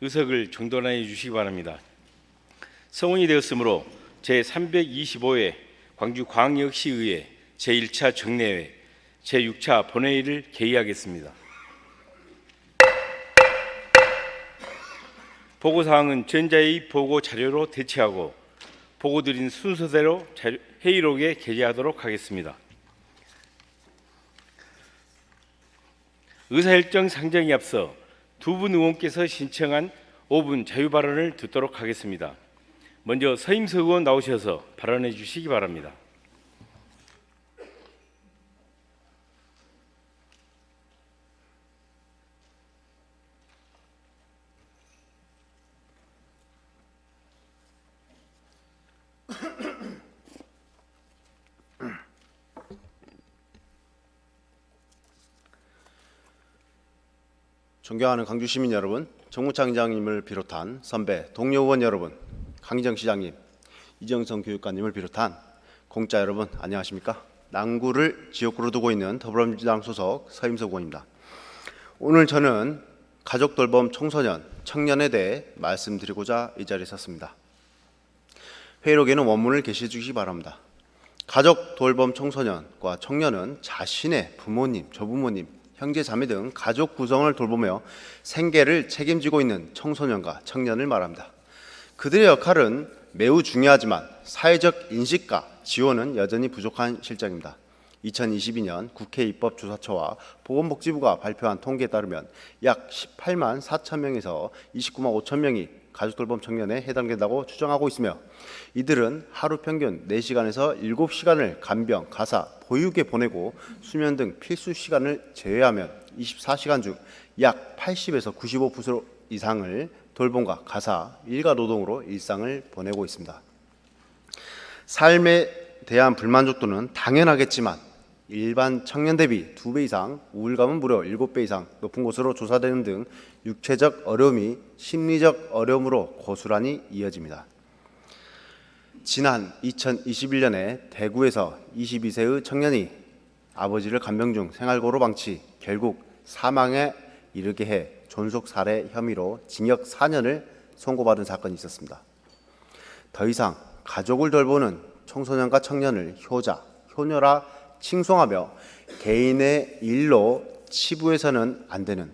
의석을 정돈해 주시기 바랍니다. 성원이 되었으므로 제325회 광주광역시의회 제1차 정례회 제6차 본회의를 개의하겠습니다. 보고사항은 전자의 보고 자료로 대체하고 보고드린 순서대로 회의록에 게재하도록 하겠습니다. 의사일정 상정에 앞서 두 분 의원께서 신청한 5분 자유발언을 듣도록 하겠습니다. 먼저 서임석 의원 나오셔서 발언해 주시기 바랍니다. 존경하는 광주 시민 여러분, 정무창장님을 비롯한 선배, 동료 의원 여러분, 강희정 시장님, 이정성 교육관님을 비롯한 공짜 여러분, 안녕하십니까? 남구를 지역구로 두고 있는 더불어민주당 소속 서임석 의원입니다. 오늘 저는 가족 돌봄 청소년, 청년에 대해 말씀드리고자 이 자리에 섰습니다. 회의록에는 원문을 게시해 주시기 바랍니다. 가족 돌봄 청소년과 청년은 자신의 부모님, 조부모님, 형제, 자매 등 가족 구성을 돌보며 생계를 책임지고 있는 청소년과 청년을 말합니다. 그들의 역할은 매우 중요하지만 사회적 인식과 지원은 여전히 부족한 실정입니다. 2022년 국회 입법조사처와 보건복지부가 발표한 통계에 따르면 약 18만 4천 명에서 29만 5천 명이 가족돌봄 청년에 해당된다고 추정하고 있으며 이들은 하루 평균 4시간에서 7시간을 간병, 가사, 보육에 보내고 수면 등 필수 시간을 제외하면 24시간 중 약 80에서 95% 이상을 돌봄과 가사, 일가 노동으로 일상을 보내고 있습니다. 삶에 대한 불만족도는 당연하겠지만 일반 청년 대비 2배 이상, 우울감은 무려 7배 이상 높은 것으로 조사되는 등 육체적 어려움이 심리적 어려움으로 고스란히 이어집니다. 지난 2021년에 대구에서 22세의 청년이 아버지를 간병 중 생활고로 방치, 결국 사망에 이르게 해 존속 살해 혐의로 징역 4년을 선고받은 사건이 있었습니다. 더 이상 가족을 돌보는 청소년과 청년을 효자, 효녀라 칭송하며 개인의 일로 치부해서는 안 되는,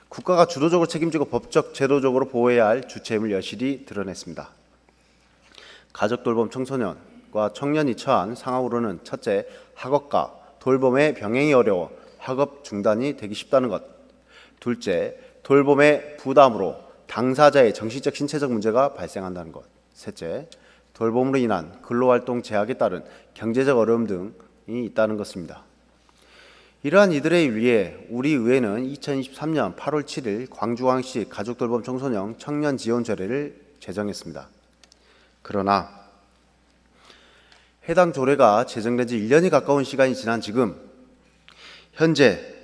국가가 주도적으로 책임지고 법적 제도적으로 보호해야 할 주체임을 여실히 드러냈습니다. 가족 돌봄 청소년과 청년이 처한 상황으로는 첫째, 학업과 돌봄의 병행이 어려워 학업 중단이 되기 쉽다는 것. 둘째, 돌봄의 부담으로 당사자의 정신적, 신체적 문제가 발생한다는 것. 셋째, 돌봄으로 인한 근로활동 제약에 따른 경제적 어려움 등이 있다는 것입니다. 이러한 이들에 위해 우리 의회는 2023년 8월 7일 광주광역시 가족돌봄 청소년 청년 지원조례를 제정했습니다. 그러나 해당 조례가 제정된 지 1년이 가까운 시간이 지난 지금 현재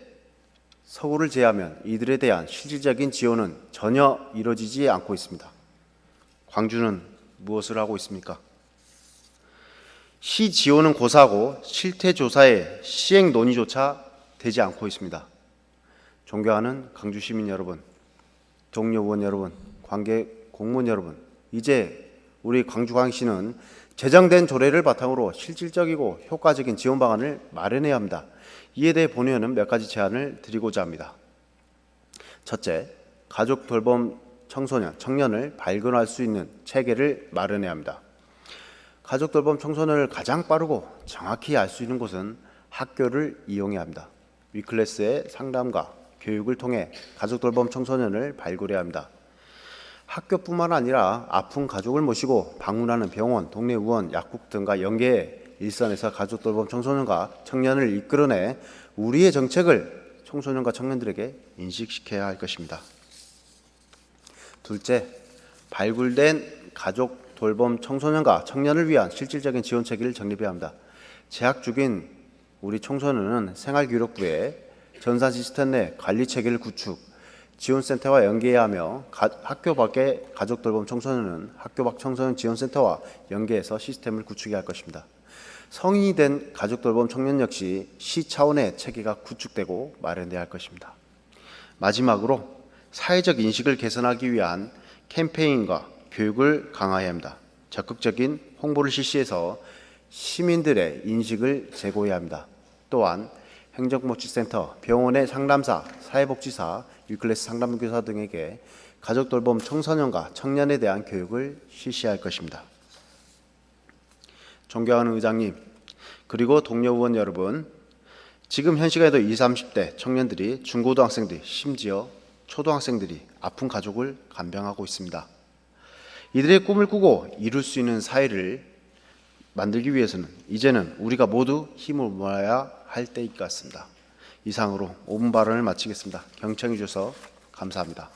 서구를 제외하면 이들에 대한 실질적인 지원은 전혀 이루어지지 않고 있습니다. 광주는 무엇을 하고 있습니까? 시 지원은 고사하고 실태조사의 시행 논의조차 되지 않고 있습니다. 존경하는 광주 시민 여러분, 동료 의원 여러분, 관계 공무원 여러분, 이제 우리 광주광역시는 제정된 조례를 바탕으로 실질적이고 효과적인 지원 방안을 마련해야 합니다. 이에 대해 본의원은 몇 가지 제안을 드리고자 합니다. 첫째, 가족 돌봄 청소년, 청년을 발견할 수 있는 체계를 마련해야 합니다. 가족 돌봄 청소년을 가장 빠르고 정확히 알 수 있는 곳은 학교를 이용해야 합니다. 위클래스의 상담과 교육을 통해 가족 돌봄 청소년을 발굴해야 합니다. 학교뿐만 아니라 아픈 가족을 모시고 방문하는 병원, 동네 의원, 약국 등과 연계해 일선에서 가족 돌봄 청소년과 청년을 이끌어내 우리의 정책을 청소년과 청년들에게 인식시켜야 할 것입니다. 둘째, 발굴된 가족 돌봄 청소년과 청년을 위한 실질적인 지원 체계를 정립해야 합니다. 재학 중인 우리 청소년은 생활기록부에 전산 시스템 내 관리 체계를 구축, 지원센터와 연계해야 하며 학교 밖의 가족 돌봄 청소년은 학교 밖 청소년 지원센터와 연계해서 시스템을 구축해야 할 것입니다. 성인이 된 가족 돌봄 청년 역시 시 차원의 체계가 구축되고 마련돼야 할 것입니다. 마지막으로 사회적 인식을 개선하기 위한 캠페인과 교육을 강화해야 합니다. 적극적인 홍보를 실시해서 시민들의 인식을 제고해야 합니다. 또한 행정복지센터, 병원의 상담사, 사회복지사, U클래스 상담교사 등에게 가족돌봄 청소년과 청년에 대한 교육을 실시할 것입니다. 존경하는 의장님, 그리고 동료 의원 여러분, 지금 현 시간에도 20, 30대 청년들이, 중고등학생들이, 심지어 초등학생들이 아픈 가족을 간병하고 있습니다. 이들의 꿈을 꾸고 이룰 수 있는 사회를 만들기 위해서는 이제는 우리가 모두 힘을 모아야 할 때인 것 같습니다. 이상으로 5분 발언을 마치겠습니다. 경청해 주셔서 감사합니다.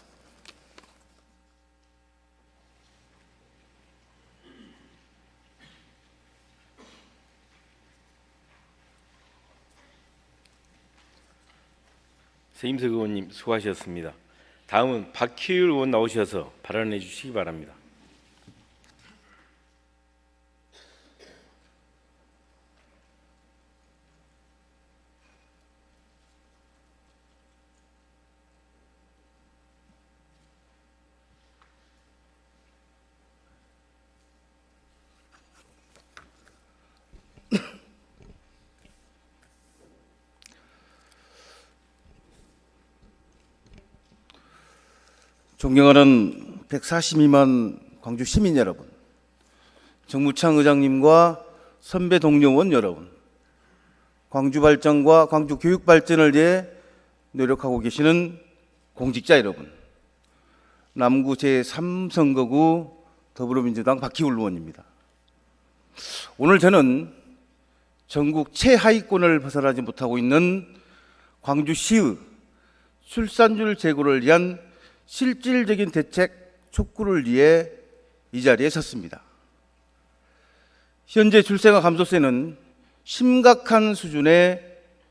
서임석 의원님 수고하셨습니다. 다음은 박희율 의원 나오셔서 발언해 주시기 바랍니다. 존경하는 142만 광주 시민 여러분, 정무창 의장님과 선배 동료 의원 여러분, 광주 발전과 광주 교육 발전을 위해 노력하고 계시는 공직자 여러분, 남구 제3선거구 더불어민주당 박희울 의원입니다. 오늘 저는 전국 최하위권을 벗어나지 못하고 있는 광주시의 출산율 제고를 위한 실질적인 대책 촉구를 위해 이 자리에 섰습니다. 현재 출생아 감소세는 심각한 수준에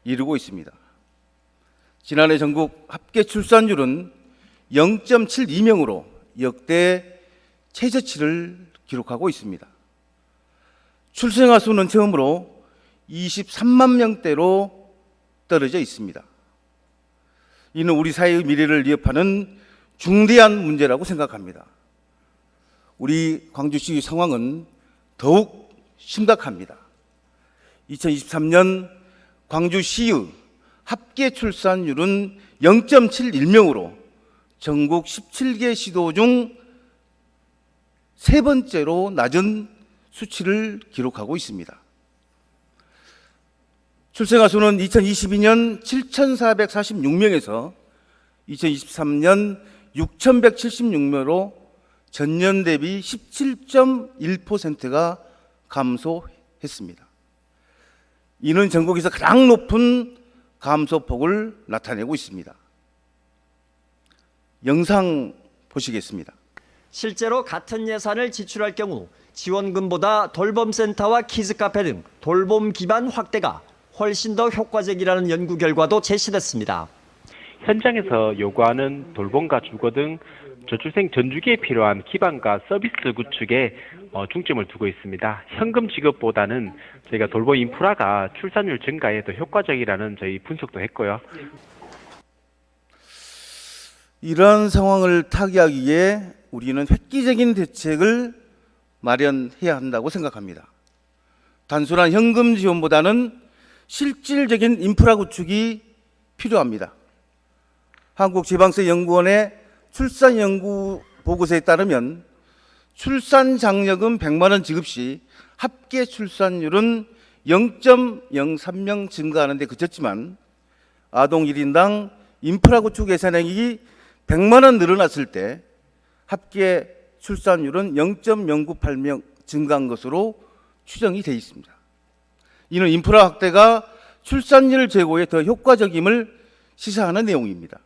이르고 있습니다. 지난해 전국 합계 출산율은 0.72명으로 역대 최저치를 기록하고 있습니다. 출생아 수는 처음으로 23만 명대로 떨어져 있습니다. 이는 우리 사회의 미래를 위협하는 중대한 문제라고 생각합니다. 우리 광주시 상황은 더욱 심각합니다. 2023년 광주시의 합계 출산율은 0.71명으로 전국 17개 시도 중 세 번째로 낮은 수치를 기록하고 있습니다. 출생아 수는 2022년 7,446명에서 2023년 6,176명으로 전년 대비 17.1%가 감소했습니다. 이는 전국에서 가장 높은 감소폭을 나타내고 있습니다. 영상 보시겠습니다. 실제로 같은 예산을 지출할 경우 지원금보다 돌봄센터와 키즈카페 등 돌봄 기반 확대가 훨씬 더 효과적이라는 연구 결과도 제시됐습니다. 현장에서 요구하는 돌봄과 주거 등 저출생 전주기에 필요한 기반과 서비스 구축에 중점을 두고 있습니다. 현금 지급보다는 저희가 돌봄 인프라가 출산율 증가에 더 효과적이라는 저희 분석도 했고요. 이러한 상황을 타개하기 위해 우리는 획기적인 대책을 마련해야 한다고 생각합니다. 단순한 현금 지원보다는 실질적인 인프라 구축이 필요합니다. 한국지방세연구원의 출산연구 보고서에 따르면 출산장려금 100만 원 지급 시 합계 출산율은 0.03명 증가하는 데 그쳤지만 아동 1인당 인프라 구축 예산액이 100만 원 늘어났을 때 합계 출산율은 0.098명 증가한 것으로 추정이 되어 있습니다. 이는 인프라 확대가 출산율 제고에 더 효과적임을 시사하는 내용입니다.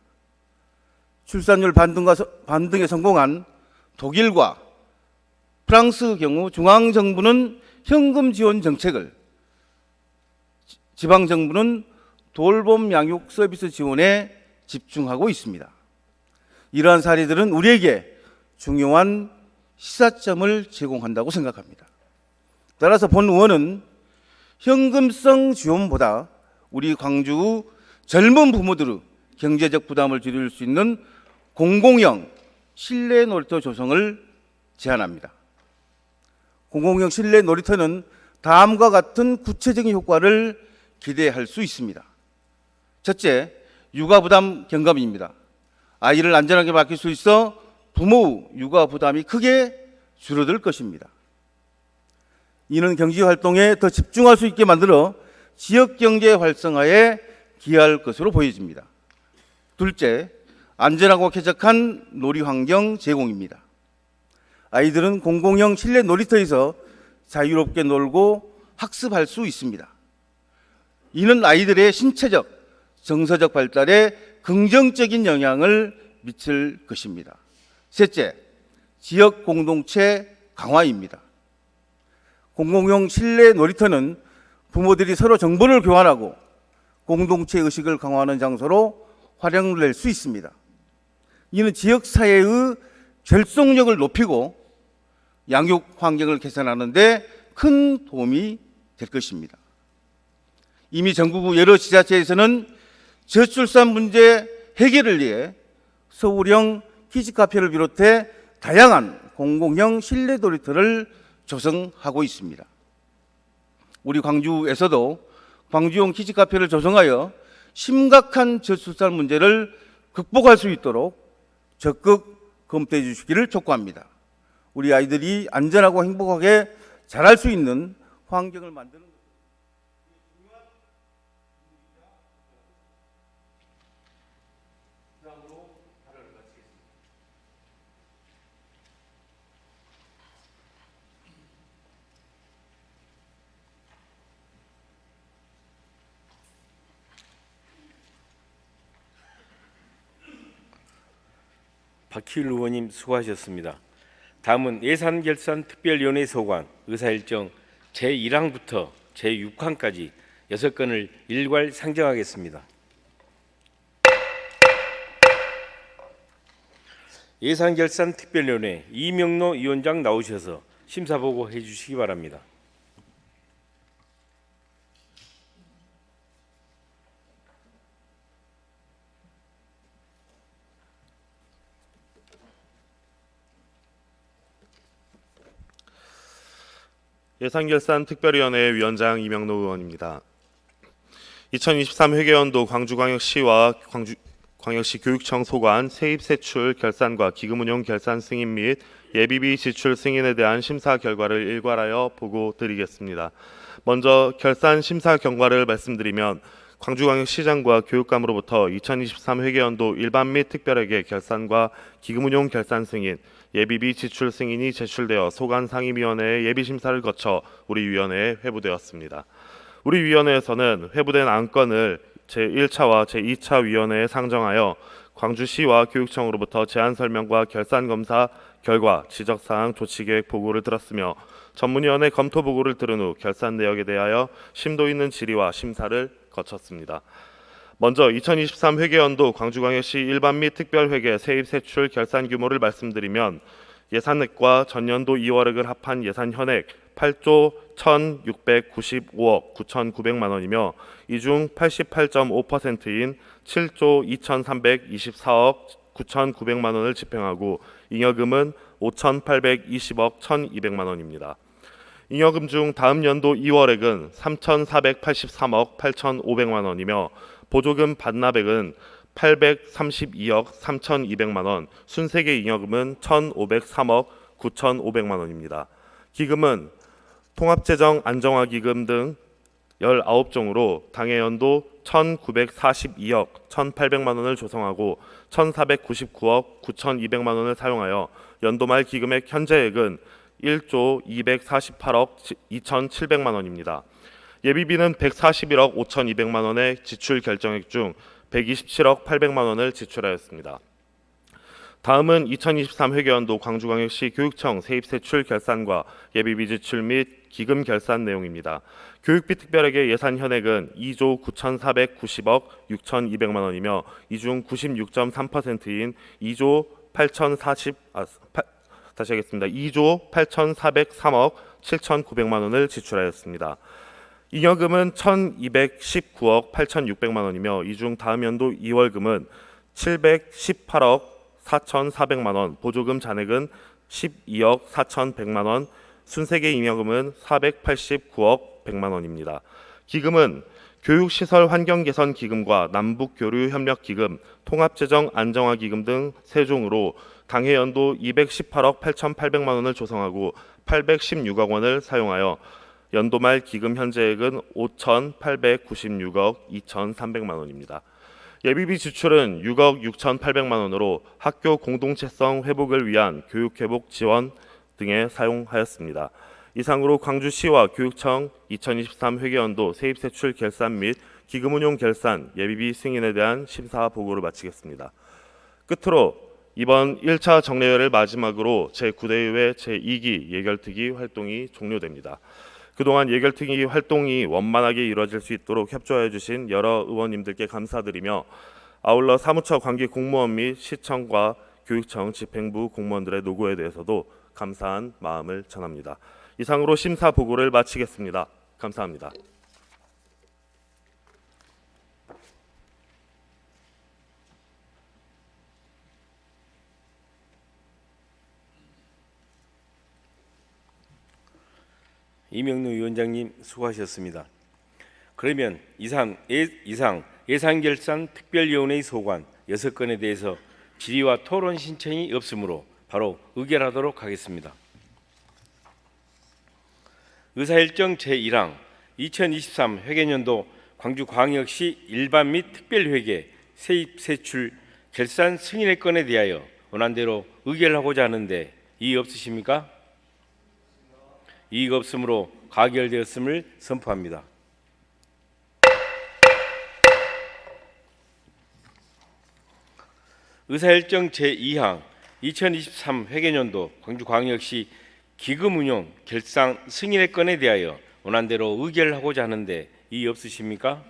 출산율 반등에 성공한 독일과 프랑스 경우 중앙정부는 현금 지원 정책을, 지방정부는 돌봄 양육 서비스 지원에 집중하고 있습니다. 이러한 사례들은 우리에게 중요한 시사점을 제공한다고 생각합니다. 따라서 본 의원은 현금성 지원보다 우리 광주 젊은 부모들의 경제적 부담을 줄일 수 있는 공공형 실내 놀이터 조성을 제안합니다. 공공형 실내 놀이터는 다음과 같은 구체적인 효과를 기대할 수 있습니다. 첫째, 육아 부담 경감입니다. 아이를 안전하게 맡길 수 있어 부모 육아 부담이 크게 줄어들 것입니다. 이는 경제 활동에 더 집중할 수 있게 만들어 지역 경제 활성화에 기여할 것으로 보여집니다. 둘째, 안전하고 쾌적한 놀이 환경 제공입니다. 아이들은 공공형 실내 놀이터에서 자유롭게 놀고 학습할 수 있습니다. 이는 아이들의 신체적, 정서적 발달에 긍정적인 영향을 미칠 것입니다. 셋째, 지역 공동체 강화입니다. 공공형 실내 놀이터는 부모들이 서로 정보를 교환하고 공동체 의식을 강화하는 장소로 활용될 수 있습니다. 이는 지역사회의 결속력을 높이고 양육 환경을 개선하는 데 큰 도움이 될 것입니다. 이미 전국 여러 지자체에서는 저출산 문제 해결을 위해 서울형 키즈카페를 비롯해 다양한 공공형 실내 놀이터를 조성하고 있습니다. 우리 광주에서도 광주형 키즈카페를 조성하여 심각한 저출산 문제를 극복할 수 있도록 적극 검토해 주시기를 촉구합니다. 우리 아이들이 안전하고 행복하게 자랄 수 있는 환경을 만드는 박희일 의원님 수고하셨습니다. 다음은 예산결산특별위원회 소관, 의사일정 제1항부터 제6항까지 6건을 일괄 상정하겠습니다. 예산결산특별위원회 이명노 위원장 나오셔서 심사보고 해주시기 바랍니다. 예산결산특별위원회 위원장 이명노 의원입니다. 2023 회계연도 광주광역시와 광역시 교육청 소관 세입세출 결산과 기금운용 결산 승인 및 예비비 지출 승인에 대한 심사 결과를 일괄하여 보고드리겠습니다. 먼저 결산 심사 경과를 말씀드리면 광주광역시장과 교육감으로부터 2023 회계연도 일반 및 특별회계 결산과 기금운용 결산 승인, 예비비 지출 승인이 제출되어 소관상임위원회의 예비심사를 거쳐 우리 위원회에 회부되었습니다. 우리 위원회에서는 회부된 안건을 제1차와 제2차 위원회에 상정하여 광주시와 교육청으로부터 제안설명과 결산검사 결과, 지적사항, 조치계획 보고를 들었으며 전문위원회 검토 보고를 들은 후 결산 내역에 대하여 심도 있는 질의와 심사를 거쳤습니다. 먼저 2023 회계연도 광주광역시 일반 및 특별회계 세입세출 결산 규모를 말씀드리면 예산액과 전년도 2월액을 합한 예산 현액 8조 1,695억 9,900만 원이며 이 중 88.5%인 7조 2,324억 9,900만 원을 집행하고 잉여금은 5,820억 1,200만 원입니다. 잉여금 중 다음 연도 2월액은 3,483억 8,500만 원이며 보조금 반납액은 832억 3,200만 원, 순세계 잉여금은 1,503억 9,500만 원입니다. 기금은 통합재정 안정화기금 등 19종으로 당해 연도 1,942억 1,800만 원을 조성하고 1,499억 9,200만 원을 사용하여 연도 말 기금액 현재액은 1조 248억 2,700만 원입니다. 예비비는 141억 5,200만 원의 지출 결정액 중 127억 800만 원을 지출하였습니다. 다음은 2023 회계연도 광주광역시 교육청 세입세출 결산과 예비비 지출 및 기금 결산 내용입니다. 교육비 특별회계 예산 현액은 2조 9,490억 6,200만 원이며 이 중 96.3%인 2조 8,403억 7,900만 원을 지출하였습니다. 잉여금은 1,219억 8,600만 원이며 이 중 다음 연도 2월금은 718억 4,400만 원, 보조금 잔액은 12억 4,100만 원, 순세계 잉여금은 489억 100만 원입니다. 기금은 교육시설 환경개선 기금과 남북교류협력기금, 통합재정 안정화기금 등 세 종으로 당해 연도 218억 8,800만 원을 조성하고 816억 원을 사용하여 연도 말 기금 현재액은 5,896억 2,300만 원입니다. 예비비 지출은 6억 6,800만 원으로 학교 공동체성 회복을 위한 교육회복 지원 등에 사용하였습니다. 이상으로 광주시와 교육청 2023 회계연도 세입세출 결산 및 기금운용 결산 예비비 승인에 대한 심사 보고를 마치겠습니다. 끝으로 이번 1차 정례회를 마지막으로 제9대의회 제2기 예결특위 활동이 종료됩니다. 그동안 예결특위 활동이 원만하게 이루어질 수 있도록 협조해 주신 여러 의원님들께 감사드리며 아울러 사무처 관계 공무원 및 시청과 교육청 집행부 공무원들의 노고에 대해서도 감사한 마음을 전합니다. 이상으로 심사 보고를 마치겠습니다. 감사합니다. 이명루 위원장님 수고하셨습니다. 그러면 이상 예산결산 특별위원회의 소관 6건에 대해서 질의와 토론 신청이 없으므로 바로 의결하도록 하겠습니다. 의사일정 제1항 2023 회계연도 광주광역시 일반 및 특별회계 세입세출 결산 승인의 건에 대하여 원안대로 의결하고자 하는데 이의 없으십니까? 이의가 없으므로 가결되었음을 선포합니다. 의사일정 제2항 2023 회계연도 광주광역시 기금운용 결산 승인의 건에 대하여 원안대로 의결하고자 하는데 이의 없으십니까?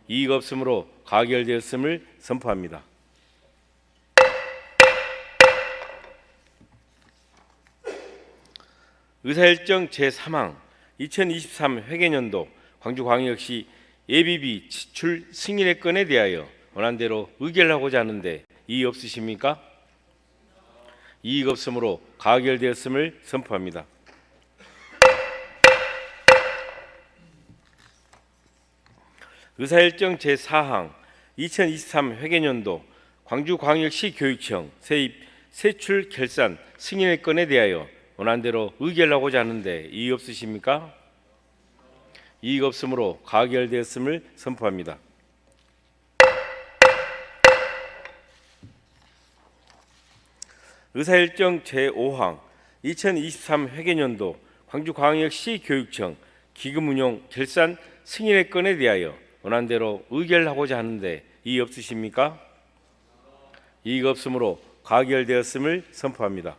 이의가 없으므로 가결되었음을 선포합니다. 의사일정 제3항 2023 회계연도 광주광역시 예비비 지출 승인의 건에 대하여 원안대로 의결하고자 하는데 이의 없으십니까? 이의가 없으므로 가결되었음을 선포합니다. 의사일정 제4항 2023 회계연도 광주광역시 교육청 세입 세출 결산 승인의 건에 대하여 원안대로 의결하고자 하는데 이의 없으십니까? 이의가 없으므로 가결되었음을 선포합니다. 의사일정 제5항 2023 회계연도 광주광역시 교육청 기금운용 결산 승인의 건에 대하여 원안대로 의결하고자 하는데 이의 없으십니까? 이의가 없으므로 가결되었음을 선포합니다.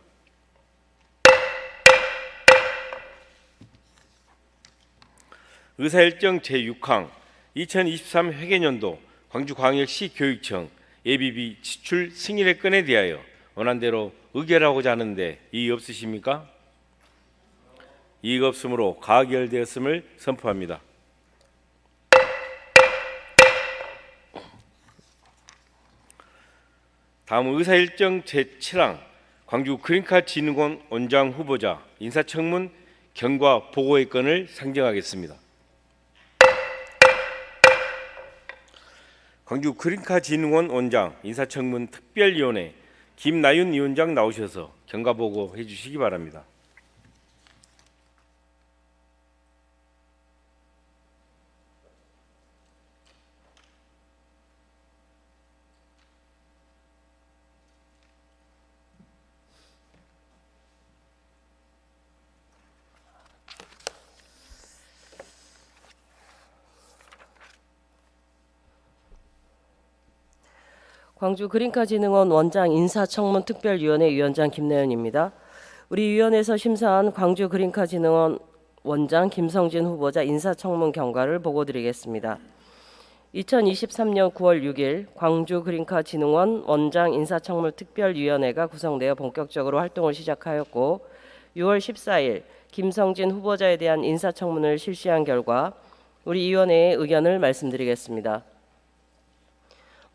의사일정 제6항 2023 회계연도 광주광역시 교육청 예비비 지출 승인의 건에 대하여 원안대로 의결하고자 하는데 이의 없으십니까? 이의가 없으므로 가결되었음을 선포합니다. 다음 의사일정 제7항 광주 그린카진흥원 원장 후보자 인사청문 경과 보고의 건을 상정하겠습니다. 광주 그린카진흥원 원장 인사청문 특별위원회 김나윤 위원장 나오셔서 경과 보고해 주시기 바랍니다. 광주 그린카진흥원 원장 인사청문 특별위원회 위원장 김나연입니다. 우리 위원회에서 심사한 광주 그린카진흥원 원장 김성진 후보자 인사청문 경과를 보고드리겠습니다. 2023년 9월 6일 광주 그린카진흥원 원장 인사청문 특별위원회가 구성되어 본격적으로 활동을 시작하였고 6월 14일 김성진 후보자에 대한 인사청문을 실시한 결과 우리 위원회의 의견을 말씀드리겠습니다.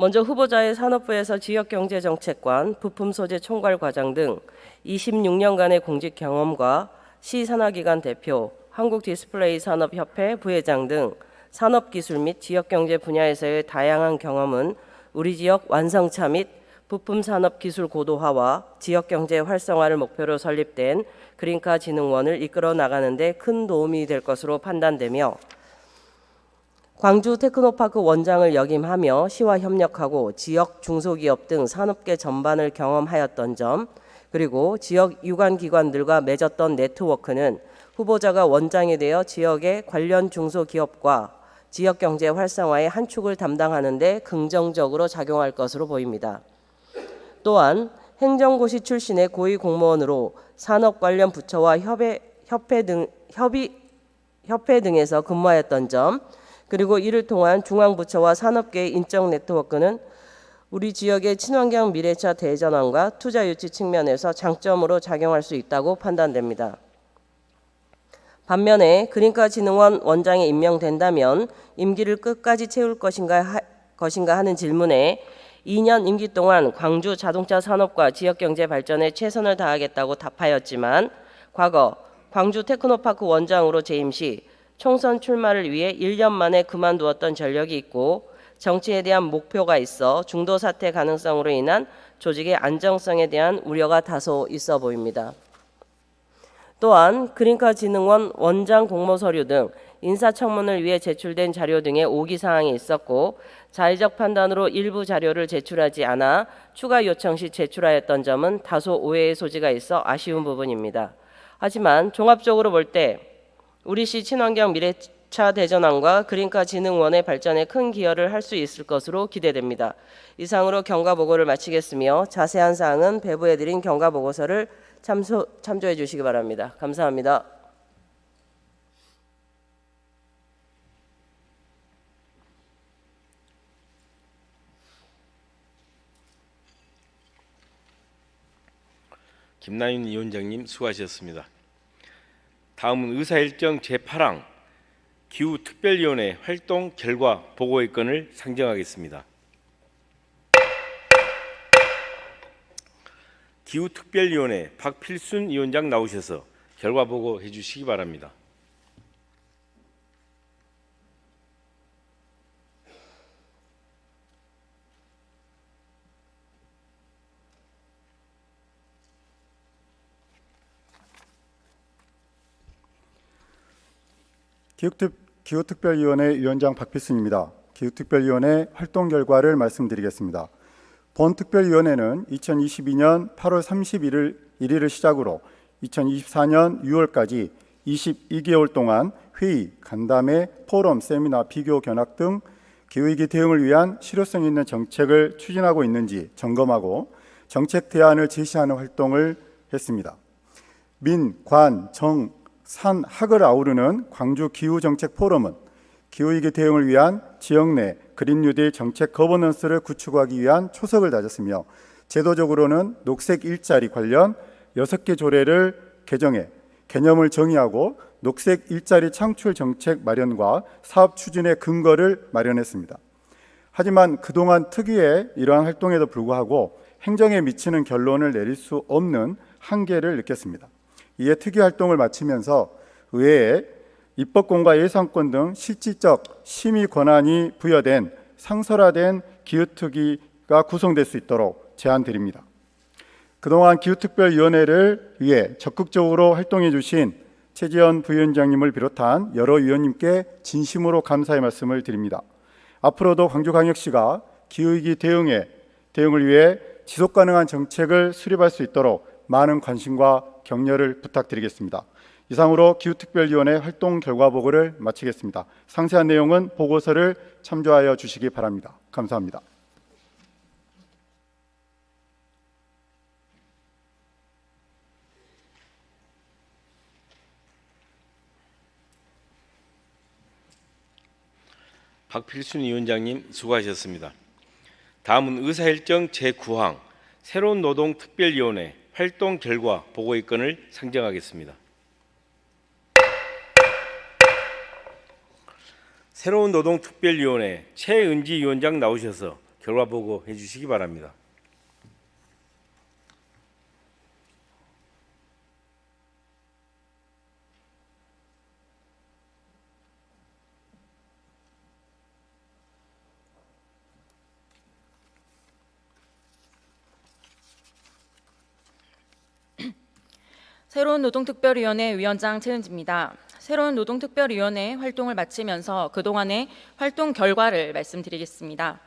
먼저 후보자의 산업부에서 지역경제정책관, 부품소재총괄과장 등 26년간의 공직 경험과 시산하기관 대표, 한국디스플레이산업협회 부회장 등 산업기술 및 지역경제 분야에서의 다양한 경험은 우리 지역 완성차 및 부품산업 기술 고도화와 지역경제 활성화를 목표로 설립된 그린카 진흥원을 이끌어 나가는 데 큰 도움이 될 것으로 판단되며 광주 테크노파크 원장을 역임하며 시와 협력하고 지역 중소기업 등 산업계 전반을 경험하였던 점, 그리고 지역 유관기관들과 맺었던 네트워크는 후보자가 원장이 되어 지역의 관련 중소기업과 지역경제 활성화의 한 축을 담당하는 데 긍정적으로 작용할 것으로 보입니다. 또한 행정고시 출신의 고위 공무원으로 산업 관련 부처와 협회 등에서 근무하였던 점, 그리고 이를 통한 중앙부처와 산업계의 인적 네트워크는 우리 지역의 친환경 미래차 대전환과 투자 유치 측면에서 장점으로 작용할 수 있다고 판단됩니다. 반면에 그린카 진흥원 원장에 임명된다면 임기를 끝까지 채울 것인가 하는 질문에 2년 임기 동안 광주 자동차 산업과 지역경제 발전에 최선을 다하겠다고 답하였지만 과거 광주 테크노파크 원장으로 재임 시 총선 출마를 위해 1년 만에 그만두었던 전력이 있고 정치에 대한 목표가 있어 중도 사퇴 가능성으로 인한 조직의 안정성에 대한 우려가 다소 있어 보입니다. 또한 그린카 진흥원 원장 공모 서류 등 인사청문을 위해 제출된 자료 등의 오기 사항이 있었고 자의적 판단으로 일부 자료를 제출하지 않아 추가 요청 시 제출하였던 점은 다소 오해의 소지가 있어 아쉬운 부분입니다. 하지만 종합적으로 볼 때 우리시 친환경 미래차 대전환과 그린카 진흥원의 발전에 큰 기여를 할 수 있을 것으로 기대됩니다. 이상으로 경과보고를 마치겠으며 자세한 사항은 배부해드린 경과보고서를 참조해 주시기 바랍니다. 감사합니다. 김나윤 위원장님 수고하셨습니다. 다음은 의사일정 제8항 기후특별위원회 활동 결과 보고의 건을 상정하겠습니다. 기후특별위원회 박필순 위원장 나오셔서 결과 보고해 주시기 바랍니다. 기후특별위원회 위원장 박필순입니다. 기후특별위원회 활동 결과를 말씀드리겠습니다. 본 특별위원회는 2022년 8월 31일을 시작으로 2024년 6월까지 22개월 동안 회의, 간담회, 포럼, 세미나, 비교, 견학 등 기후위기 대응을 위한 실효성 있는 정책을 추진하고 있는지 점검하고 정책 대안을 제시하는 활동을 했습니다. 민, 관, 정, 산, 학을 아우르는 광주 기후정책 포럼은 기후위기 대응을 위한 지역 내 그린 뉴딜 정책 거버넌스를 구축하기 위한 초석을 다졌으며 제도적으로는 녹색 일자리 관련 6개 조례를 개정해 개념을 정의하고 녹색 일자리 창출 정책 마련과 사업 추진의 근거를 마련했습니다. 하지만 그동안 특유의 이러한 활동에도 불구하고 행정에 미치는 결론을 내릴 수 없는 한계를 느꼈습니다. 이에 특위 활동을 마치면서 의회에 입법권과 예산권 등 실질적 심의 권한이 부여된 상설화된 기후특위가 구성될 수 있도록 제안드립니다. 그동안 기후특별위원회를 위해 적극적으로 활동해 주신 최지연 부위원장님을 비롯한 여러 위원님께 진심으로 감사의 말씀을 드립니다. 앞으로도 광주광역시가 기후위기 대응을 위해 지속가능한 정책을 수립할 수 있도록 많은 관심과 격려를 부탁드리겠습니다. 이상으로 기후특별위원회 활동 결과 보고를 마치겠습니다. 상세한 내용은 보고서를 참조하여 주시기 바랍니다. 감사합니다. 박필순 위원장님 수고하셨습니다. 다음은 의사일정 제9항 새로운 노동특별위원회 활동 결과 보고의 건을 상정하겠습니다. 새로운 노동특별위원회 최은지 위원장 나오셔서 결과 보고해 주시기 바랍니다. 새로운 노동특별위원회 위원장 최은지입니다. 새로운 노동특별위원회 활동을 마치면서 그동안의 활동 결과를 말씀드리겠습니다.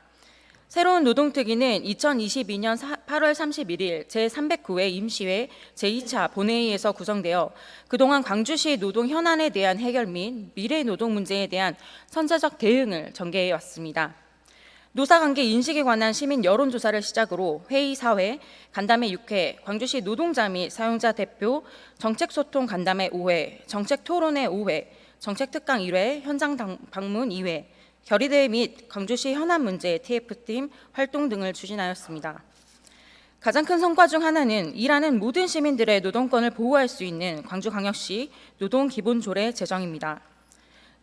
새로운 노동특위는 2022년 8월 31일 제309회 임시회 제2차 본회의에서 구성되어 그동안 광주시 노동 현안에 대한 해결 및 미래 노동 문제에 대한 선제적 대응을 전개해 왔습니다. 노사관계 인식에 관한 시민 여론조사를 시작으로 회의 4회, 간담회 6회, 광주시 노동자 및 사용자 대표 정책소통 간담회 5회, 정책토론회 5회, 정책특강 1회, 현장 방문 2회, 결의대회 및 광주시 현안 문제 TF팀 활동 등을 추진하였습니다. 가장 큰 성과 중 하나는 일하는 모든 시민들의 노동권을 보호할 수 있는 광주광역시 노동기본조례 제정입니다.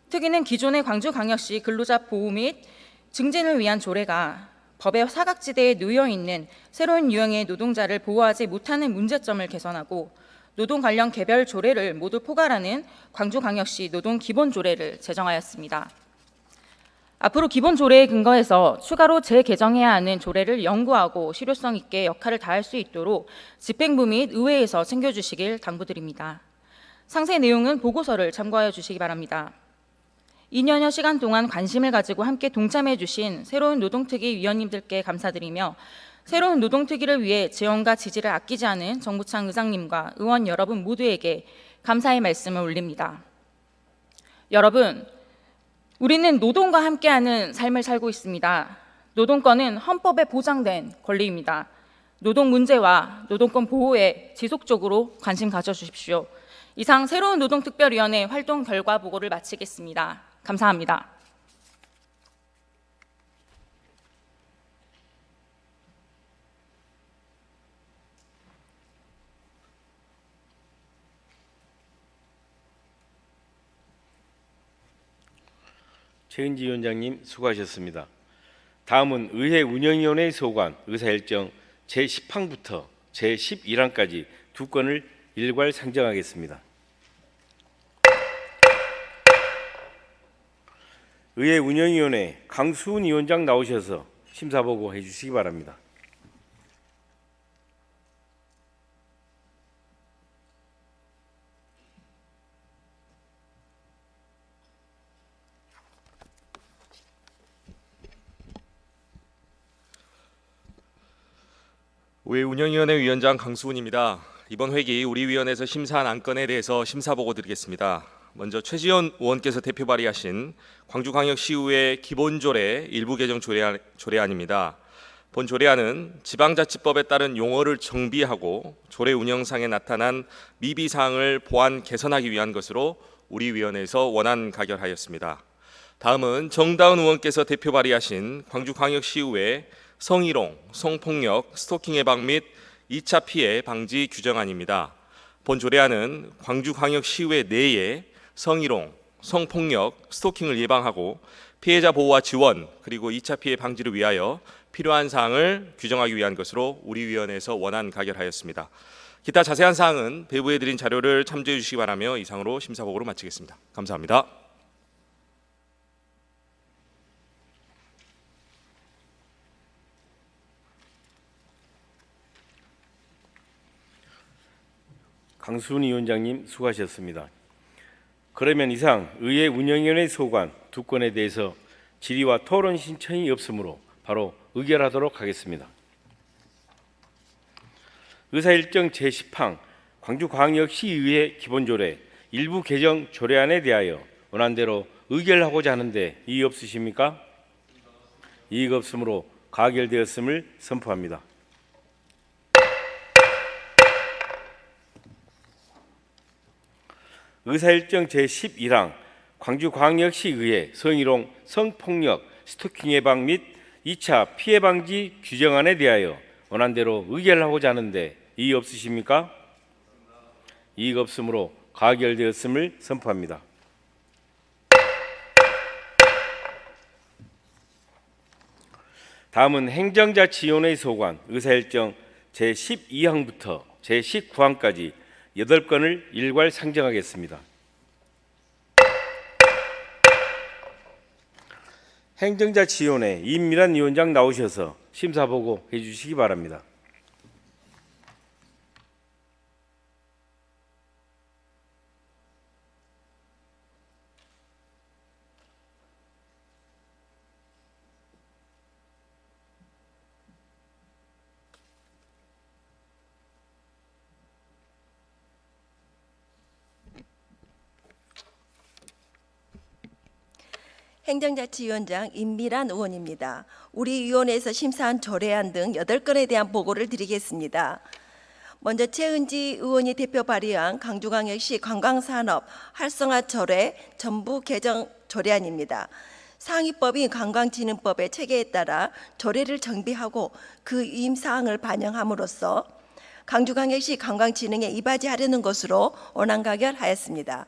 특위는 기존의 광주광역시 근로자 보호 및 증진을 위한 조례가 법의 사각지대에 놓여 있는 새로운 유형의 노동자를 보호하지 못하는 문제점을 개선하고 노동 관련 개별 조례를 모두 포괄하는 광주광역시 노동기본조례를 제정하였습니다. 앞으로 기본 조례에 근거해서 추가로 재개정해야 하는 조례를 연구하고 실효성 있게 역할을 다할 수 있도록 집행부 및 의회에서 챙겨주시길 당부드립니다. 상세 내용은 보고서를 참고하여 주시기 바랍니다. 2년여 시간 동안 관심을 가지고 함께 동참해 주신 새로운 노동특위 위원님들께 감사드리며 새로운 노동특위를 위해 지원과 지지를 아끼지 않은 정부창 의장님과 의원 여러분 모두에게 감사의 말씀을 올립니다. 여러분, 우리는 노동과 함께하는 삶을 살고 있습니다. 노동권은 헌법에 보장된 권리입니다. 노동 문제와 노동권 보호에 지속적으로 관심 가져주십시오. 이상 새로운 노동특별위원회 활동 결과 보고를 마치겠습니다. 감사합니다. 최은지 위원장님 수고하셨습니다. 다음은 의회 운영위원회 소관 의사일정 제10항부터 제11항까지 두 건을 일괄 상정하겠습니다. 의회 운영위원회 강수훈 위원장 나오셔서 심사보고 해주시기 바랍니다. 의회 운영위원회 위원장 강수훈입니다. 이번 회기 우리 위원회에서 심사한 안건에 대해서 심사보고 드리겠습니다. 먼저 최지원 의원께서 대표 발의하신 광주광역시의회 기본조례 일부 개정 조례안입니다. 본 조례안은 지방자치법에 따른 용어를 정비하고 조례 운영상에 나타난 미비사항을 보완 개선하기 위한 것으로 우리 위원회에서 원안 가결하였습니다. 다음은 정다은 의원께서 대표 발의하신 광주광역시의회 성희롱, 성폭력, 스토킹 예방 및 2차 피해 방지 규정안입니다. 본 조례안은 광주광역시의회 내에 성희롱, 성폭력, 스토킹을 예방하고 피해자 보호와 지원 그리고 2차 피해 방지를 위하여 필요한 사항을 규정하기 위한 것으로 우리 위원회에서 원안 가결하였습니다. 기타 자세한 사항은 배부해 드린 자료를 참조해 주시기 바라며 이상으로 심사보고를 마치겠습니다. 감사합니다. 강수훈 위원장님 수고하셨습니다. 그러면 이상 의회 운영위원회 소관 두 건에 대해서 질의와 토론 신청이 없으므로 바로 의결하도록 하겠습니다. 의사일정 제10항 광주광역시의회 기본조례 일부 개정 조례안에 대하여 원안대로 의결하고자 하는데 이의 없으십니까? 이의가 없으므로 가결되었음을 선포합니다. 의사일정 제11항 광주광역시의회 성희롱, 성폭력, 스토킹 예방 및 2차 피해 방지 규정안에 대하여 원안대로 의결하고자 하는데 이의 없으십니까? 이의가 없으므로 가결되었음을 선포합니다. 다음은 행정자치위원회 소관 의사일정 제12항부터 제19항까지 8건을 일괄 상정하겠습니다. 행정자치위원회 임미란 위원장 나오셔서 심사보고 해주시기 바랍니다. 행정자치위원장 임미란 의원입니다. 우리 위원회에서 심사한 조례안 등 8건에 대한 보고를 드리겠습니다. 먼저 최은지 의원이 대표 발의한 광주광역시 관광산업 활성화 조례 전부 개정 조례안입니다. 상위법인 관광진흥법의 체계에 따라 조례를 정비하고 그 위임사항을 반영함으로써 광주광역시 관광진흥에 이바지하려는 것으로 원안가결하였습니다.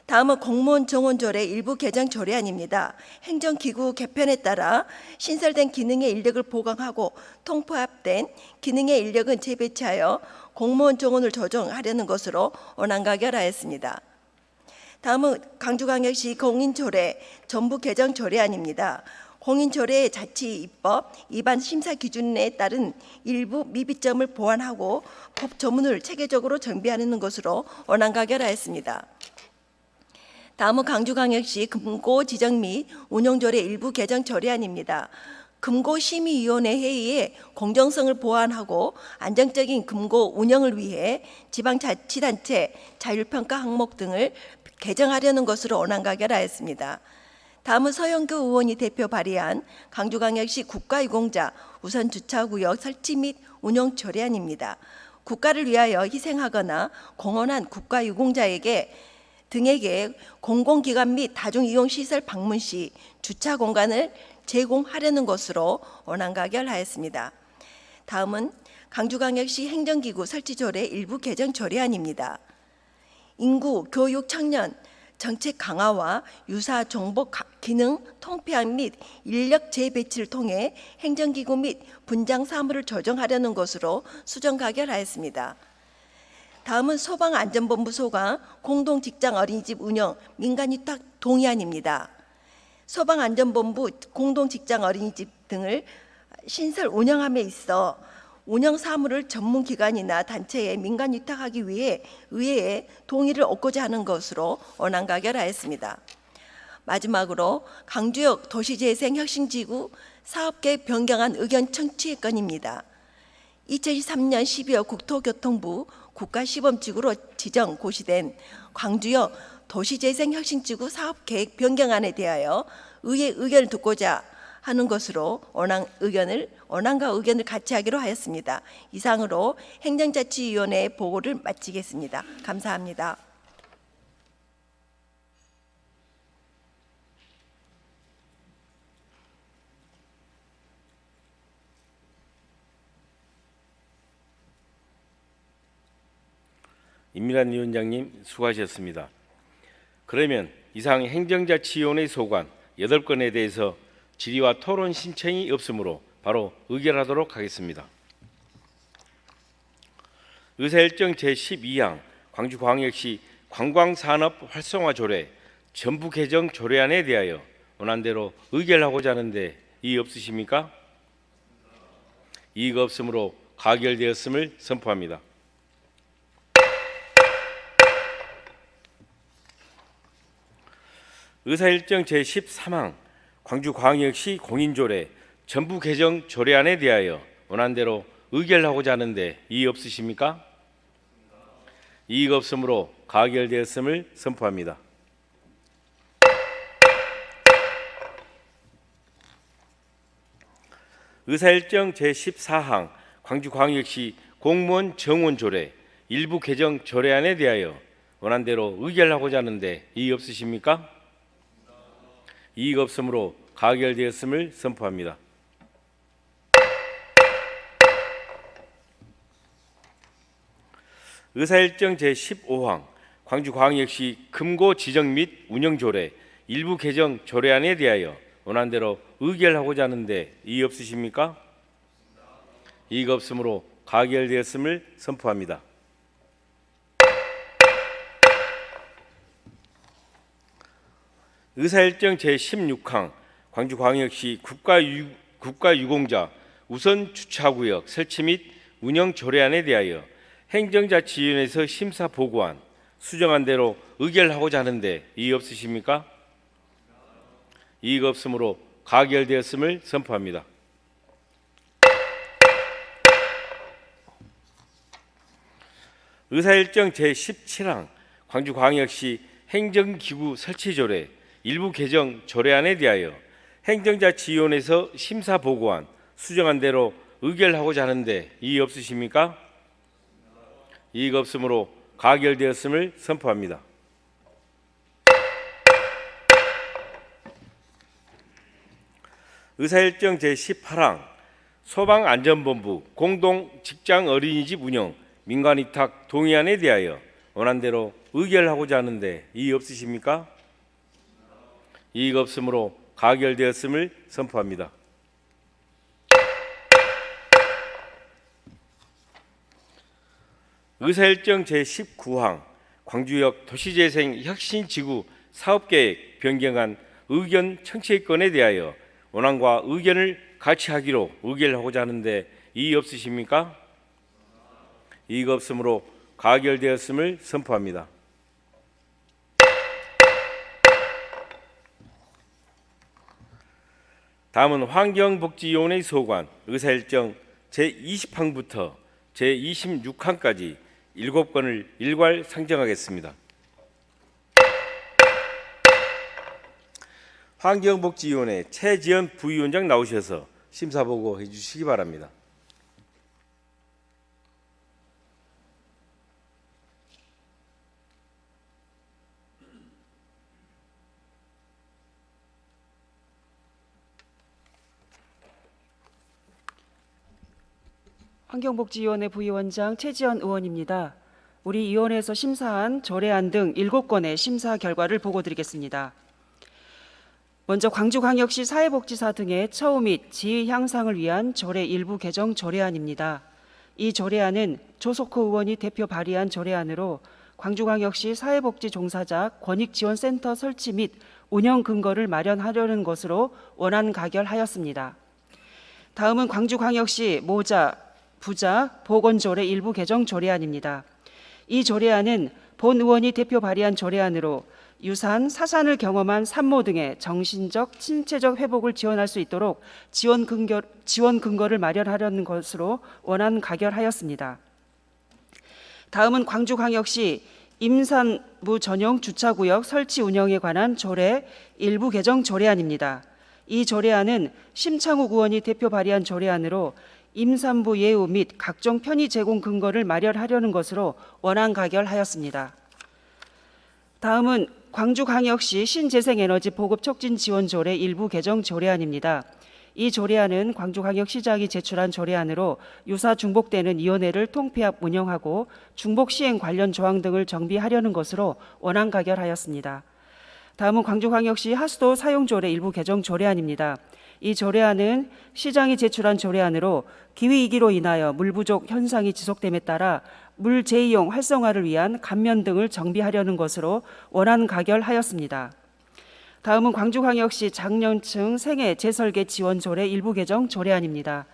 다음은 공무원 정원조례 일부 개정 조례안입니다. 행정기구 개편에 따라 신설된 기능의 인력을 보강하고 통포합된 기능의 인력은 재배치하여 공무원 정원을 조정하려는 것으로 원안가결하였습니다. 다음은 광주광역시 공인조례 전부 개정 조례안입니다. 공인조례의 자치 입법 위반 심사 기준에 따른 일부 미비점을 보완하고 법 조문을 체계적으로 정비하는 것으로 원안가결하였습니다. 다음은 광주광역시 금고 지정 및 운영조례 일부 개정 조례안입니다. 금고심의위원회 회의에 공정성을 보완하고 안정적인 금고 운영을 위해 지방자치단체 자율평가 항목 등을 개정하려는 것으로 원안가결하였습니다. 다음은 서영교 의원이 대표 발의한 광주광역시 국가유공자 우선주차구역 설치 및 운영 조례안입니다. 국가를 위하여 희생하거나 공헌한 국가유공자에게 등에게 공공기관 및 다중이용시설 방문 시 주차 공간을 제공하려는 것으로 원안가결하였습니다. 다음은 광주광역시 행정기구 설치조례 일부 개정 조례안입니다. 인구, 교육, 청년, 정책 강화와 유사 정보 기능 통폐합 및 인력 재배치를 통해 행정기구 및 분장 사무를 조정하려는 것으로 수정가결하였습니다. 다음은 소방안전본부 소관 공동직장 어린이집 운영 민간위탁 동의안입니다. 소방안전본부 공동직장 어린이집 등을 신설 운영함에 있어 운영 사무를 전문기관이나 단체에 민간위탁하기 위해 의회의 동의를 얻고자 하는 것으로 원안가결하였습니다. 마지막으로 광주역 도시재생혁신지구 사업계획 변경안 의견 청취의 건입니다. 2023년 12월 국토교통부 국가시범지구로 지정 고시된 광주역 도시재생혁신지구 사업계획 변경안에 대하여 의회 의견을 듣고자 하는 것으로 원안과 의견을 같이 하기로 하였습니다. 이상으로 행정자치위원회 보고를 마치겠습니다. 감사합니다. 임미란 위원장님 수고하셨습니다. 그러면 이상 행정자치위원회 소관 8건에 대해서 질의와 토론 신청이 없으므로 바로 의결하도록 하겠습니다. 의사일정 제12항 광주광역시 관광산업 활성화 조례 전부 개정 조례안에 대하여 원안대로 의결하고자 하는데 이의 없으십니까? 이의가 없으므로 가결되었음을 선포합니다. 의사일정 제13항 광주광역시 공인조례 전부 개정 조례안에 대하여 원안대로 의결하고자 하는데 이의 없으십니까? 이의가 없으므로 가결되었음을 선포합니다. 의사일정 제14항 광주광역시 공무원 정원조례 일부 개정 조례안에 대하여 원안대로 의결하고자 하는데 이의 없으십니까? 이의가 없으므로 가결되었음을 선포합니다. 의사일정 제15항 광주광역시 금고 지정 및 운영 조례 일부 개정 조례안에 대하여 원안대로 의결하고자 하는데 이의 없으십니까? 이의가 없으므로 가결되었음을 선포합니다. 의사일정 제16항 광주광역시 국가유공자 우선 주차구역 설치 및 운영 조례안에 대하여 행정자치위원회에서 심사 보고안 수정한 대로 의결하고자 하는데 이의 없으십니까? 이의가 없으므로 가결되었음을 선포합니다. 의사일정 제17항 광주광역시 행정기구 설치조례 일부 개정 조례안에 대하여 행정자치위원회에서 심사 보고안 수정한 대로 의결하고자 하는데 이의 없으십니까? 이의가 없으므로 가결되었음을 선포합니다. 의사일정 제18항 소방안전본부 공동 직장 어린이집 운영 민간위탁 동의안에 대하여 원안대로 의결하고자 하는데 이의 없으십니까? 이의가 없으므로 가결되었음을 선포합니다. 의사일정 제19항 광주역 도시재생 혁신지구 사업계획 변경안 의견 청취건에 대하여 원안과 의견을 같이 하기로 의결하고자 하는데 이의 없으십니까? 이의가 없으므로 가결되었음을 선포합니다. 다음은 환경복지위원회 소관 의사일정 제20항부터 제26항까지 7건을 일괄 상정하겠습니다. 환경복지위원회 최지연 부위원장 나오셔서 심사보고 해주시기 바랍니다. 환경복지위원회 부위원장 최지연 의원입니다. 우리 위원회에서 심사한 조례안 등 7건의 심사 결과를 보고드리겠습니다. 먼저 광주광역시 사회복지사 등의 처우 및 지위 향상을 위한 조례 일부 개정 조례안입니다. 이 조례안은 조석호 의원이 대표 발의한 조례안으로 광주광역시 사회복지 종사자 권익지원센터 설치 및 운영 근거를 마련하려는 것으로 원안 가결하였습니다. 다음은 광주광역시 모자, 부자, 보건조례 일부 개정 조례안입니다. 이 조례안은 본 의원이 대표 발의한 조례안으로 유산, 사산을 경험한 산모 등의 정신적, 신체적 회복을 지원할 수 있도록 지원 근거를 마련하려는 것으로 원안 가결하였습니다. 다음은 광주광역시 임산부 전용 주차구역 설치 운영에 관한 조례 일부 개정 조례안입니다. 이 조례안은 심창욱 의원이 대표 발의한 조례안으로 임산부 예우 및 각종 편의 제공 근거를 마련하려는 것으로 원안 가결하였습니다. 다음은 광주광역시 신재생에너지 보급 촉진 지원 조례 일부 개정 조례안입니다. 이 조례안은 광주광역시장이 제출한 조례안으로 유사 중복되는 위원회를 통폐합 운영하고 중복 시행 관련 조항 등을 정비하려는 것으로 원안 가결하였습니다. 다음은 광주광역시 하수도 사용 조례 일부 개정 조례안입니다. 이 조례안은 시장이 제출한 조례안으로 기후위기로 인하여 물 부족 현상이 지속됨에 따라 물 재이용 활성화를 위한 감면 등을 정비하려는 것으로 원안 가결하였습니다. 다음은 광주광역시 장년층 생애 재설계 지원 조례 일부 개정 조례안입니다.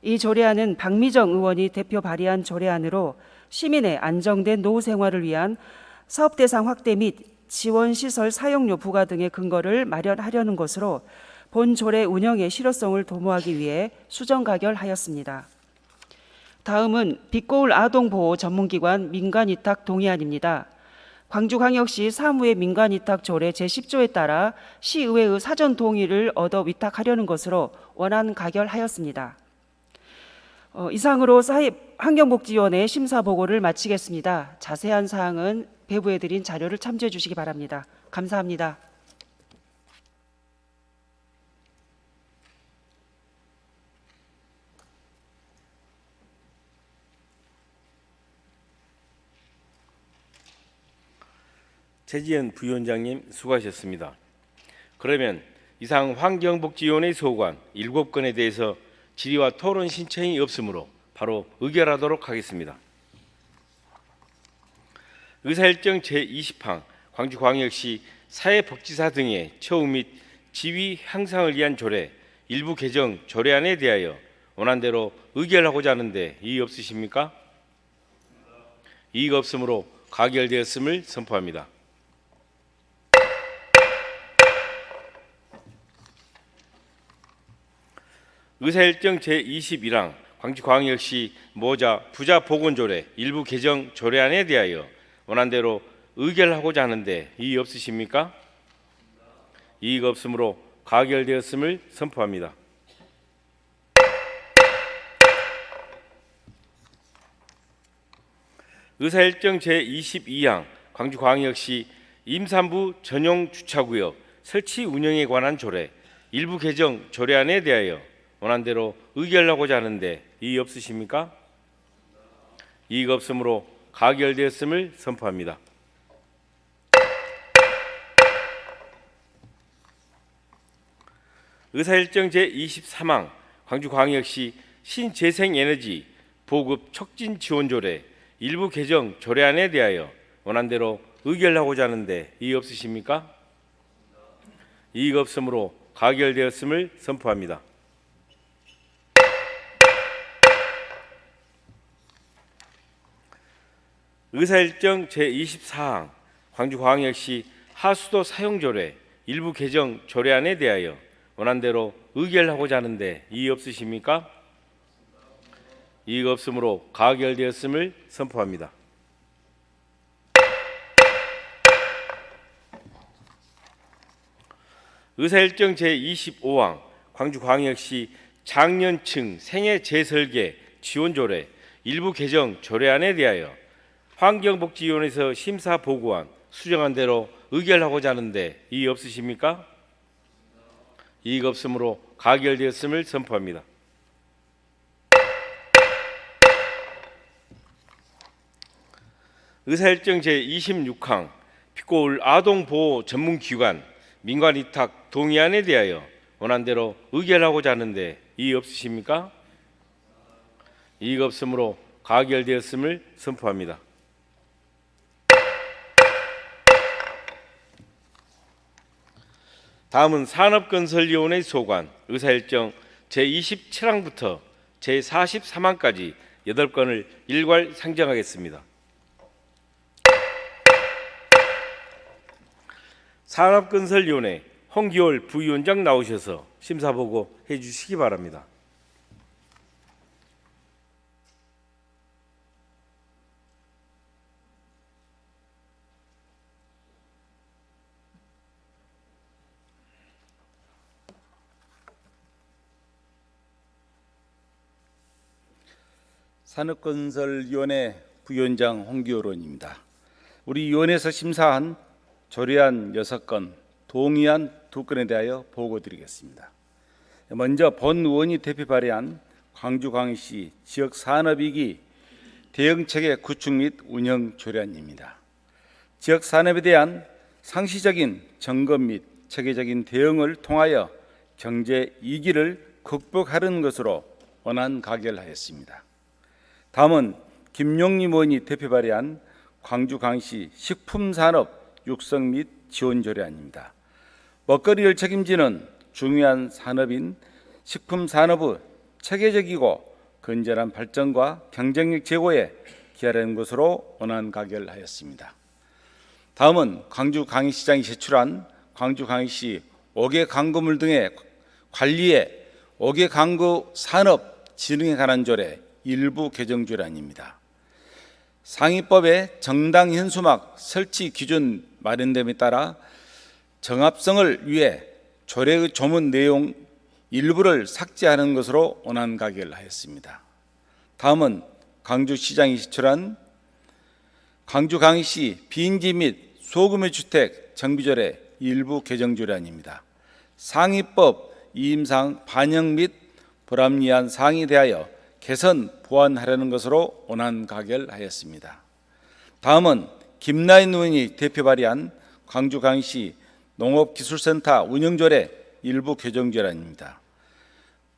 이 조례안은 박미정 의원이 대표 발의한 조례안으로 시민의 안정된 노후 생활을 위한 사업 대상 확대 및 지원시설 사용료 부과 등의 근거를 마련하려는 것으로 본 조례 운영의 실효성을 도모하기 위해 수정 가결하였습니다. 다음은 빛고울 아동보호 전문기관 민간위탁 동의안입니다. 광주광역시 사무의 민간위탁 조례 제10조에 따라 시의회의 사전 동의를 얻어 위탁하려는 것으로 원안 가결하였습니다. 이상으로 환경복지위원회 심사보고를 마치겠습니다. 자세한 사항은 배부해드린 자료를 참조해 주시기 바랍니다. 감사합니다. 최지연 부위원장님 수고하셨습니다. 그러면 이상 환경복지위원회 소관 7건에 대해서 질의와 토론 신청이 없으므로 바로 의결하도록 하겠습니다. 의사일정 제20항 광주광역시 사회복지사 등의 처우 및 지위 향상을 위한 조례 일부 개정 조례안에 대하여 원안대로 의결하고자 하는데 이의 없으십니까? 이의가 없으므로 가결되었음을 선포합니다. 의사일정 제21항 광주광역시 모자 부자 보건조례 일부 개정 조례안에 대하여 원안대로 의결하고자 하는데 이의 없으십니까? 이의가 없으므로 가결되었음을 선포합니다. 의사일정 제22항 광주광역시 임산부 전용 주차구역 설치 운영에 관한 조례 일부 개정 조례안에 대하여 원안대로 의결하고자 하는데 이의 없으십니까? 이의가 없으므로 가결되었음을 선포합니다. 의사일정 제23항 광주광역시 신재생에너지 보급 촉진 지원 조례 일부 개정 조례안에 대하여 원안대로 의결하고자 하는데 이의 없으십니까? 이의가 없으므로 가결되었음을 선포합니다. 의사일정 제24항 광주광역시 하수도 사용조례 일부 개정 조례안에 대하여 원안대로 의결하고자 하는데 이의 없으십니까? 이의가 없으므로 가결되었음을 선포합니다. 의사일정 제25항 광주광역시 장년층 생애 재설계 지원조례 일부 개정 조례안에 대하여 환경복지위원회에서 심사 보고안 수정한 대로 의결하고자 하는데 이의 없으십니까? 이의가 없으므로 가결되었음을 선포합니다. 의사일정 제26항 피고울 아동보호 전문기관 민관위탁 동의안에 대하여 원안대로 의결하고자 하는데 이의 없으십니까? 이의가 없으므로 가결되었음을 선포합니다. 다음은 산업건설위원회 소관 의사일정 제27항부터 제43항까지 8건을 일괄 상정하겠습니다. 산업건설위원회 홍기월 부위원장 나오셔서 심사보고 해주시기 바랍니다. 산업건설위원회 부위원장 홍기월 의원입니다. 우리 위원회에서 심사한 조례안 6건, 동의안 2건에 대하여 보고드리겠습니다. 먼저 본 의원이 대표 발의한 광주광역시 지역산업위기 대응체계 구축 및 운영 조례안입니다. 지역산업에 대한 상시적인 점검 및 체계적인 대응을 통하여 경제 위기를 극복하려는 것으로 원안 가결하였습니다. 다음은 김용림 의원이 대표 발의한 광주광역시 식품산업 육성 및 지원 조례안입니다. 먹거리를 책임지는 중요한 산업인 식품산업의 체계적이고 건전한 발전과 경쟁력 제고에 기하려는 것으로 원안 가결하였습니다. 다음은 광주광역시장이 제출한 광주광역시 5개 광고물 등의 관리에 5개 광고 산업 진흥에 관한 조례 일부 개정 조례안입니다. 상위법의 정당 현수막 설치 기준 마련됨에 따라 정합성을 위해 조례의 조문 내용 일부를 삭제하는 것으로 원안 가결하였습니다. 다음은 광주시장이 제출한 광주광역시 빈지 및 소규모 주택 정비조례 일부 개정 조례안입니다. 상위법 이임상 반영 및 불합리한 사항에 대하여 개선 보완하려는 것으로 원안 가결하였습니다. 다음은 김나인 의원이 대표 발의한 광주광역시 농업기술센터 운영조례 일부 개정 조례안입니다.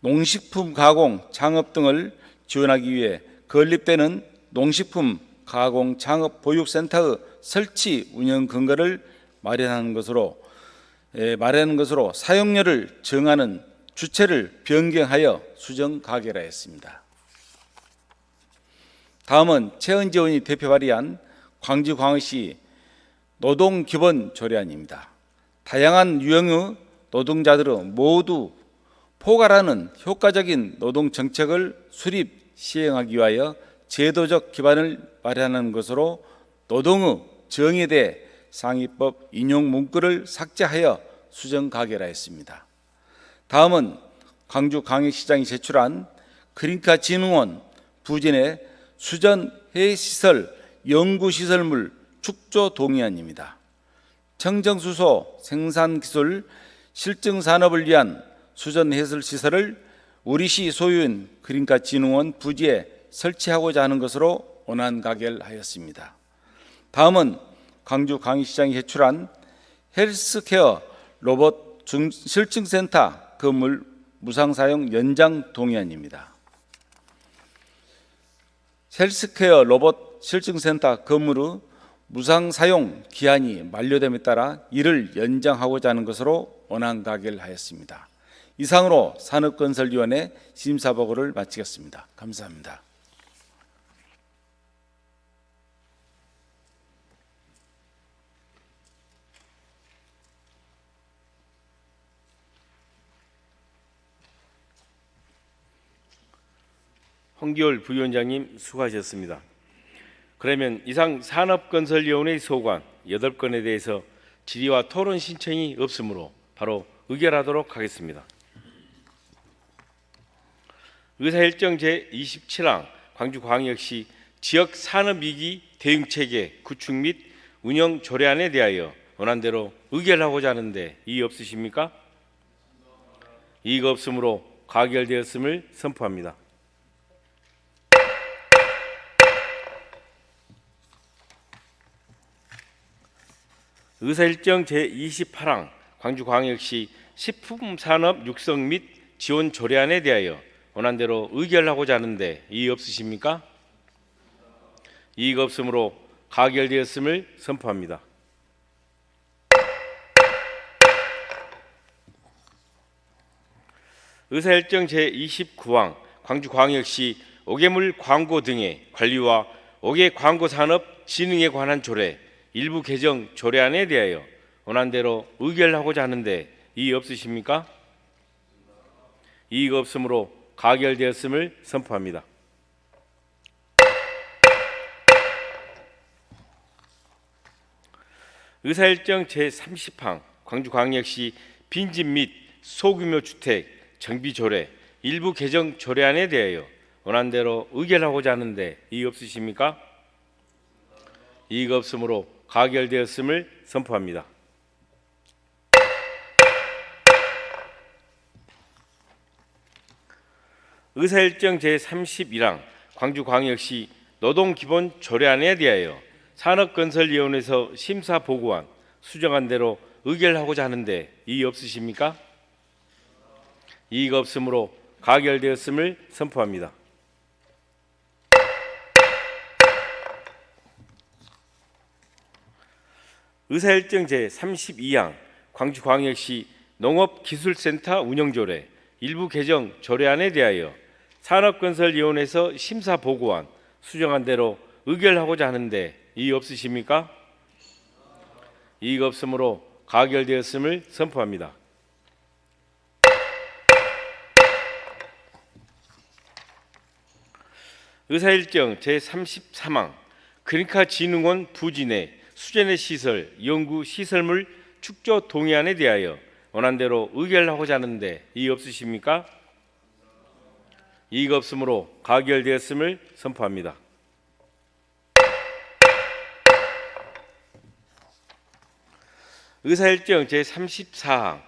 농식품 가공, 창업 등을 지원하기 위해 건립되는 농식품 가공 창업 보육센터의 설치 운영 근거를 마련하는 것으로 사용료를 정하는 주체를 변경하여 수정 가결하였습니다. 다음은 최은지 의원이 대표 발의한 광주광역시 노동기본조례안입니다. 다양한 유형의 노동자들의 모두 포괄하는 효과적인 노동정책을 수립, 시행하기 위하여 제도적 기반을 마련하는 것으로 노동의 정의에 대해 상위법 인용 문구를 삭제하여 수정 가결하였습니다. 다음은 광주광역시장이 제출한 그린카진흥원 부진의 수전 해시설 연구시설물 축조 동의안입니다. 청정수소 생산기술 실증산업을 위한 수전 해설 시설을 우리시 소유인 그린카진흥원 부지에 설치하고자 하는 것으로 원안 가결하였습니다. 다음은 광주광역시장이 제출한 헬스케어 로봇 실증센터 건물 무상사용 연장 동의안입니다. 헬스케어 로봇 실증센터 건물의 무상사용 기한이 만료됨에 따라 이를 연장하고자 하는 것으로 원안 가결하였습니다. 이상으로 산업건설위원회 심사보고를 마치겠습니다. 감사합니다. 홍기월 부위원장님 수고하셨습니다. 그러면 이상 산업건설위원회 소관 8건에 대해서 질의와 토론 신청이 없으므로 바로 의결하도록 하겠습니다. 의사일정 제27항 광주광역시 지역산업위기 대응체계 구축 및 운영 조례안에 대하여 원안대로 의결하고자 하는데 이의 없으십니까? 이의가 없으므로 가결되었음을 선포합니다. 의사일정 제28항 광주광역시 식품산업 육성 및 지원 조례안에 대하여 원안대로 의결하고자 하는데 이의 없으십니까? 이의가 없으므로 가결되었음을 선포합니다. 의사일정 제29항 광주광역시 오개물 광고 등의 관리와 오개 광고 산업 진흥에 관한 조례 일부 개정 조례안에 대하여 원안대로 의결하고자 하는데 이의 없으십니까? 이의가 없으므로 가결되었음을 선포합니다. 의사일정 제30항 광주광역시 빈집 및 소규모 주택 정비 조례 일부 개정 조례안에 대하여 원안대로 의결하고자 하는데 이의 없으십니까? 이의가 없으므로 가결되었음을 선포합니다. 의사일정 제31항 광주광역시 노동기본조례안에 대하여 산업건설위원회에서 심사보고한 수정한 대로 의결하고자 하는데 이의 없으십니까? 이의가 없으므로 가결되었음을 선포합니다. 의사일정 제32항 광주광역시 농업기술센터 운영조례 일부 개정 조례안에 대하여 산업건설위원회에서 심사보고한 수정한 대로 의결하고자 하는데 이의 없으십니까? 이의가 없으므로 가결되었음을 선포합니다. 의사일정 제33항 그린카진흥원 부지 내 수전해 시설, 연구 시설물 축조 동의안에 대하여 원안대로 의결하고자 하는데 이의 없으십니까? 이의가 없으므로 가결되었음을 선포합니다. 의사일정 제34항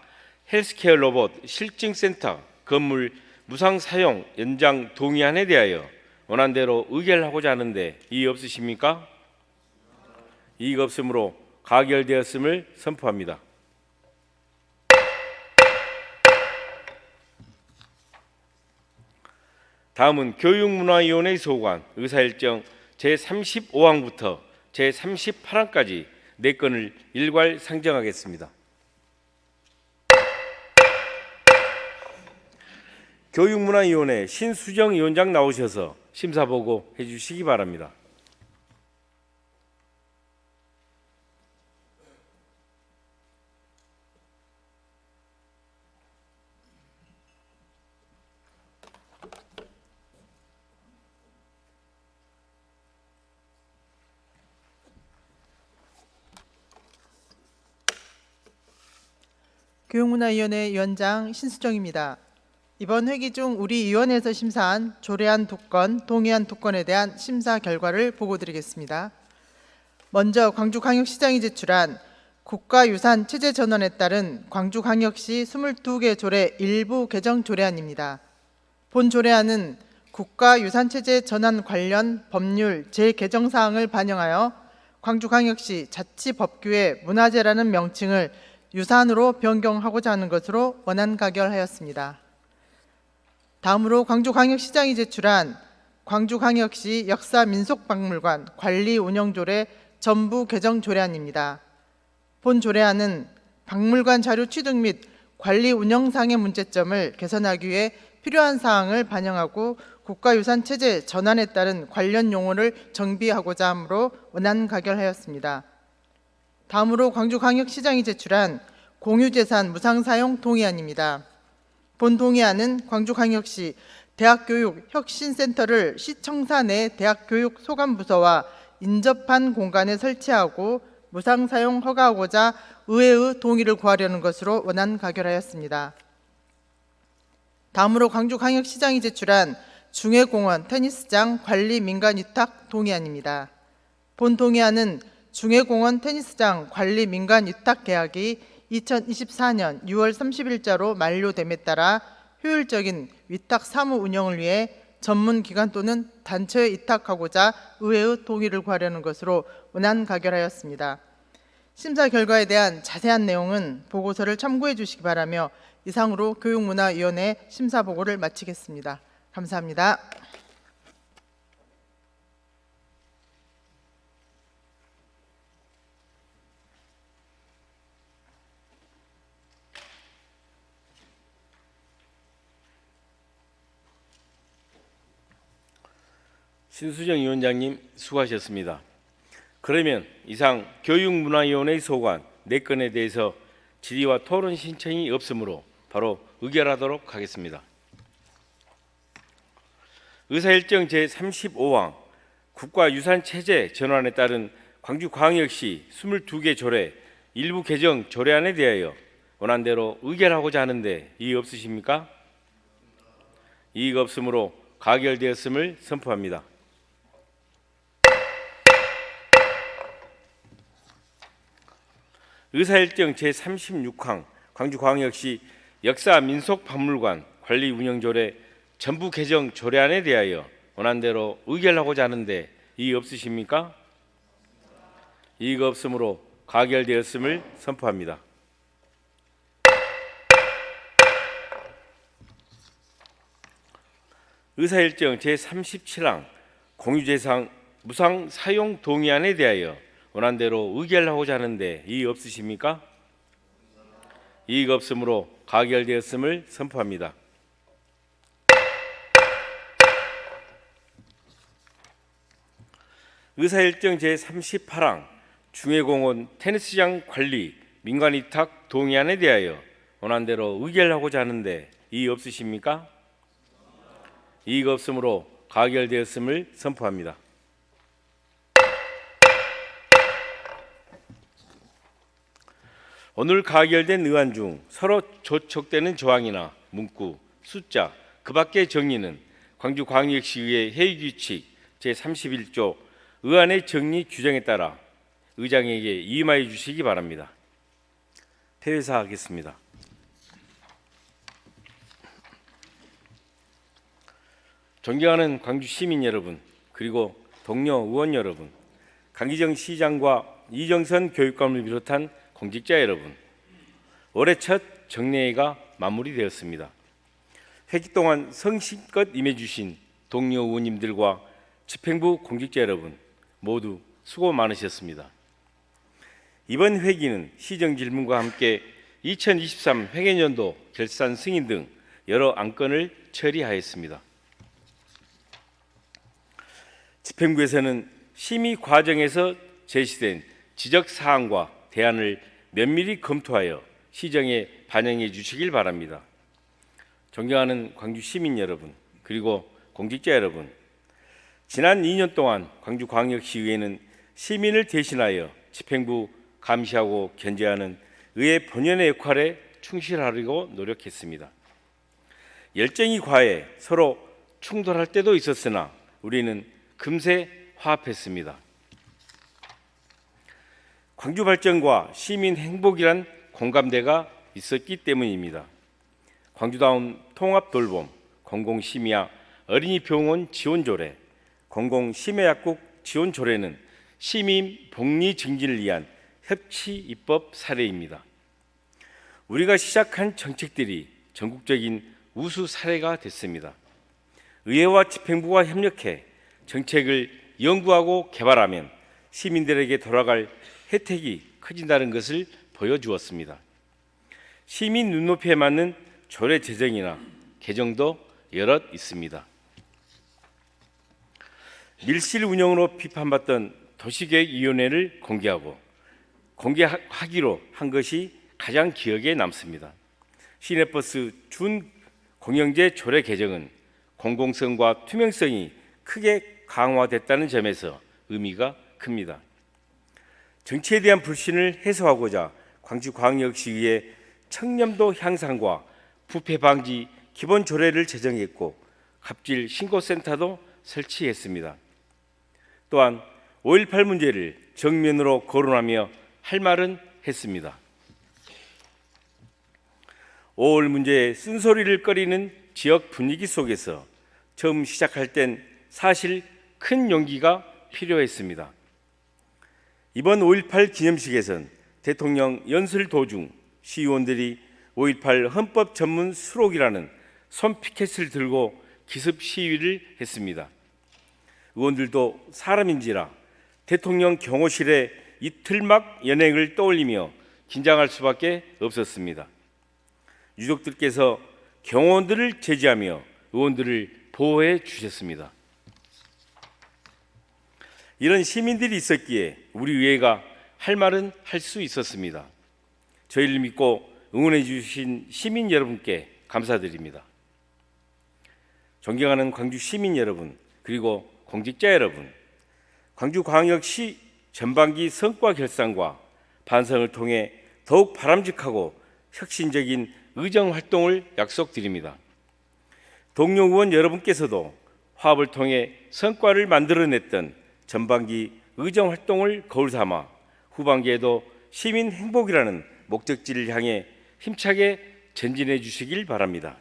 헬스케어 로봇 실증센터 건물 무상사용 연장 동의안에 대하여 원안대로 의결하고자 하는데 이의 없으십니까? 이의가 없으므로 가결되었음을 선포합니다. 다음은 교육문화위원회 소관 의사일정 제35항부터 제38항까지 4건을 일괄 상정하겠습니다. 교육문화위원회 신수정 위원장 나오셔서 심사보고 해주시기 바랍니다. 교육문화위원회 위원장 신수정입니다. 이번 회기 중 우리 위원회에서 심사한 조례안 2건, 동의안 2건에 대한 심사 결과를 보고드리겠습니다. 먼저 광주광역시장이 제출한 국가유산 체제 전환에 따른 광주광역시 22개 조례 일부 개정 조례안입니다. 본 조례안은 국가유산 체제 전환 관련 법률 재개정 사항을 반영하여 광주광역시 자치법규의 문화재라는 명칭을 유산으로 변경하고자 하는 것으로 원안 가결하였습니다. 다음으로 광주광역시장이 제출한 광주광역시 역사민속박물관 관리운영조례 전부 개정 조례안입니다. 본 조례안은 박물관 자료 취득 및 관리운영상의 문제점을 개선하기 위해 필요한 사항을 반영하고 국가유산 체제 전환에 따른 관련 용어를 정비하고자 하므로 원안 가결하였습니다. 다음으로 광주광역시장이 제출한 공유재산 무상사용 동의안입니다. 본 동의안은 광주광역시 대학교육혁신센터를 시청사 내 대학교육소관부서와 인접한 공간에 설치하고 무상사용 허가하고자 의회의 동의를 구하려는 것으로 원안 가결하였습니다. 다음으로 광주광역시장이 제출한 중해공원 테니스장 관리 민간위탁 동의안입니다. 본 동의안은 중해공원 테니스장 관리 민간위탁 계약이 2024년 6월 30일자로 만료됨에 따라 효율적인 위탁 사무 운영을 위해 전문 기관 또는 단체에 위탁하고자 의회의 동의를 구하려는 것으로 원안 가결하였습니다. 심사 결과에 대한 자세한 내용은 보고서를 참고해 주시기 바라며 이상으로 교육문화위원회 심사 보고를 마치겠습니다. 감사합니다. 신수정 위원장님 수고하셨습니다. 그러면 이상 교육문화위원회 소관 4건에 대해서 질의와 토론 신청이 없으므로 바로 의결하도록 하겠습니다. 의사일정 제35항 국가유산체제 전환에 따른 광주광역시 22개 조례 일부 개정 조례안에 대하여 원안대로 의결하고자 하는데 이의 없으십니까? 이의가 없으므로 가결되었음을 선포합니다. 의사일정 제36항 광주광역시 역사민속박물관 관리운영조례 전부 개정 조례안에 대하여 원안대로 의결하고자 하는데 이의 없으십니까? 이의가 없으므로 가결되었음을 선포합니다. 의사일정 제37항 공유재산 무상사용 동의안에 대하여 원안대로 의결하고자 하는데 이의 없으십니까? 이의가 없으므로 가결되었음을 선포합니다. 의사일정 제38항 중해공원 테니스장 관리 민간위탁 동의안에 대하여 원안대로 의결하고자 하는데 이의 없으십니까? 이의가 없으므로 가결되었음을 선포합니다. 오늘 가결된 의안 중 서로 조촉되는 조항이나 문구, 숫자, 그 밖의 정리는 광주광역시의회 회의규칙 제31조 의안의 정리 규정에 따라 의장에게 임하여 주시기 바랍니다. 퇴회사하겠습니다. 존경하는 광주 시민 여러분, 그리고 동료 의원 여러분, 강기정 시장과 이정선 교육감을 비롯한 공직자 여러분, 올해 첫 정례회가 마무리되었습니다. 회기 동안 성심껏 임해주신 동료 의원님들과 집행부 공직자 여러분 모두 수고 많으셨습니다. 이번 회기는 시정 질문과 함께 2023 회계연도 결산 승인 등 여러 안건을 처리하였습니다. 집행부에서는 심의 과정에서 제시된 지적 사항과 대안을 면밀히 검토하여 시정에 반영해 주시길 바랍니다. 존경하는 광주 시민 여러분, 그리고 공직자 여러분, 지난 2년 동안 광주광역시의회는 시민을 대신하여 집행부 감시하고 견제하는 의회 본연의 역할에 충실하려고 노력했습니다. 열정이 과해 서로 충돌할 때도 있었으나 우리는 금세 화합했습니다. 광주 발전과 시민 행복이란 공감대가 있었기 때문입니다. 광주다운 통합 돌봄, 공공심야 어린이 병원 지원 조례, 공공심야약국 지원 조례는 시민 복리 증진을 위한 협치 입법 사례입니다. 우리가 시작한 정책들이 전국적인 우수 사례가 됐습니다. 의회와 집행부가 협력해 정책을 연구하고 개발하면 시민들에게 돌아갈 혜택이 커진다는 것을 보여주었습니다. 시민 눈높이에 맞는 조례 제정이나 개정도 여럿 있습니다. 밀실 운영으로 비판받던 도시계획위원회를 공개하기로 한 것이 가장 기억에 남습니다. 시내버스 준공영제 조례 개정은 공공성과 투명성이 크게 강화됐다는 점에서 의미가 큽니다. 정치에 대한 불신을 해소하고자 광주광역시의회 청렴도 향상과 부패 방지 기본 조례를 제정했고 갑질 신고센터도 설치했습니다. 또한 5.18 문제를 정면으로 거론하며 할 말은 했습니다. 5.18 문제에 쓴소리를 꺼리는 지역 분위기 속에서 처음 시작할 땐 사실 큰 용기가 필요했습니다. 이번 5.18 기념식에선 대통령 연설 도중 시의원들이 5.18 헌법 전문 수록이라는 손피켓을 들고 기습 시위를 했습니다. 의원들도 사람인지라 대통령 경호실의 이틀막 연행을 떠올리며 긴장할 수밖에 없었습니다. 유족들께서 경호원들을 제지하며 의원들을 보호해 주셨습니다. 이런 시민들이 있었기에 우리 의회가 할 말은 할 수 있었습니다. 저희를 믿고 응원해 주신 시민 여러분께 감사드립니다. 존경하는 광주 시민 여러분, 그리고 공직자 여러분, 광주광역시 전반기 성과 결산과 반성을 통해 더욱 바람직하고 혁신적인 의정 활동을 약속드립니다. 동료 의원 여러분께서도 화합을 통해 성과를 만들어냈던 전반기 의정 활동을 거울 삼아 후반기에도 시민 행복이라는 목적지를 향해 힘차게 전진해 주시길 바랍니다.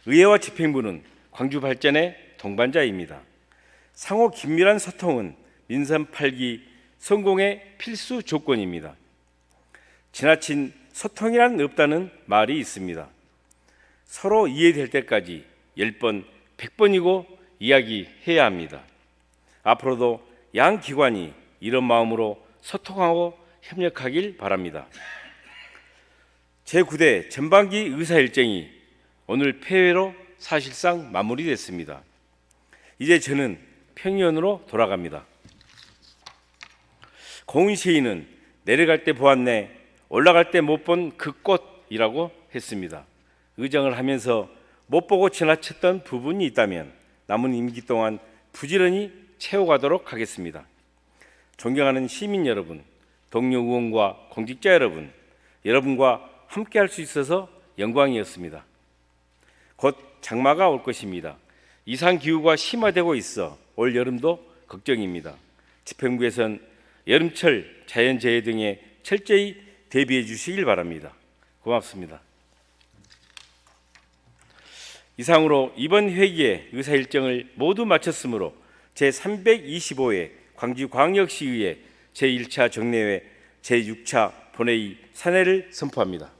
의회와 집행부는 광주 발전의 동반자입니다. 상호 긴밀한 소통은 민선 8기 성공의 필수 조건입니다. 지나친 소통이란 없다는 말이 있습니다. 서로 이해될 때까지 10번, 100번이고 이야기해야 합니다. 앞으로도 양 기관이 이런 마음으로 소통하고 협력하길 바랍니다. 제9대 전반기 의사 일정이 오늘 폐회로 사실상 마무리됐습니다. 이제 저는 평의원으로 돌아갑니다. 공은시인은 내려갈 때 보았네, 올라갈 때 못 본 그 꽃이라고 했습니다. 의정을 하면서 못 보고 지나쳤던 부분이 있다면 남은 임기 동안 부지런히 채워가도록 하겠습니다. 존경하는 시민 여러분, 동료 의원과 공직자 여러분, 여러분과 함께할 수 있어서 영광이었습니다. 곧 장마가 올 것입니다. 이상기후가 심화되고 있어 올 여름도 걱정입니다. 집행부에선 여름철 자연재해 등에 철저히 대비해 주시길 바랍니다. 고맙습니다. 이상으로 이번 회기의 의사 일정을 모두 마쳤으므로 제325회 광주광역시의회 제1차 정례회 제6차 본회의 산회를 선포합니다.